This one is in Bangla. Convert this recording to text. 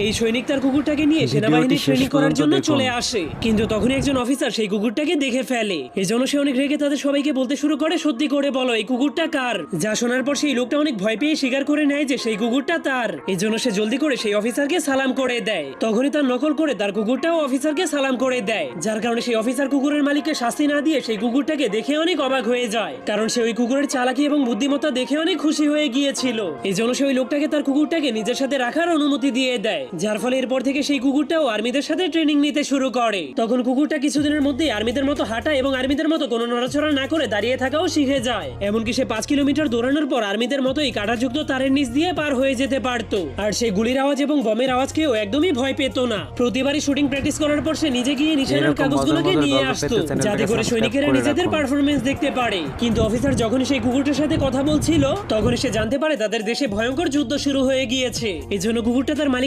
এই সৈনিক তার কুকুরটাকে নিয়ে সেনাবাহিনীর ট্রেনিং করার জন্য চলে আসে, কিন্তু তখনই একজন অফিসার সেই কুকুরটাকে দেখে ফেলে। এজন্য সে অনেক রেগে তাদের সবাইকে বলতে শুরু করে, সত্যি করে বলো এই কুকুরটা কার। যা শোনার পর সেই লোকটা অনেক ভয় পেয়ে স্বীকার করে নেয় যে সেই কুকুরটা তার। এজন্য সে জলদি করে সেই অফিসারকে সালাম করে দেয়। তখনই তার নকল করে তার কুকুরটাও অফিসারকে সালাম করে দেয়, যার কারণে সেই অফিসার কুকুরের মালিককে শাস্তি না দিয়ে সেই কুকুরটাকে দেখে অনেক অবাক হয়ে যায়, কারণ সে ওই কুকুরের চালাকি এবং বুদ্ধিমত্তা দেখে অনেক খুশি হয়ে গিয়েছিল। এই জন্য সে ওই লোকটাকে তার কুকুরটাকে নিজের সাথে রাখার অনুমতি দিয়ে দেয়, যার ফলে এরপর থেকে সেই কুকুরটাও আর্মিদের সাথে ট্রেনিং নিতে শুরু করে। তখন কুকুরটা কিছুদিনের মধ্যেই আর্মিদের মতো হাঁটা এবং আর্মিদের মতো কোনো নড়াচড়া না করে দাঁড়িয়ে থাকাও শিখে যায়। এমনকি সে 5 কিলোমিটার দৌড়ানোর পর আর্মিদের মতোই কাঁটাযুক্ত তারের নিচ দিয়ে পার হয়ে যেতে পারতো। আর সে গুলির আওয়াজ এবং বমের আওয়াজকেও একদমই ভয় পেত না। প্রতিবারই শুটিং প্র্যাকটিস করার পর সে নিজে গিয়ে নিশানার কাগজগুলোকে নিয়ে আসতো, যাতে করে সৈনিকেরা নিজেদের পারফরমেন্স দেখতে পারে। কিন্তু অফিসার যখন সেই কুকুরটার সাথে কথা বলছিল, তখন সে জানতে পারে তাদের দেশে ভয়ঙ্কর যুদ্ধ শুরু হয়ে গিয়েছে। এজন্য কুকুরটা তার মালিক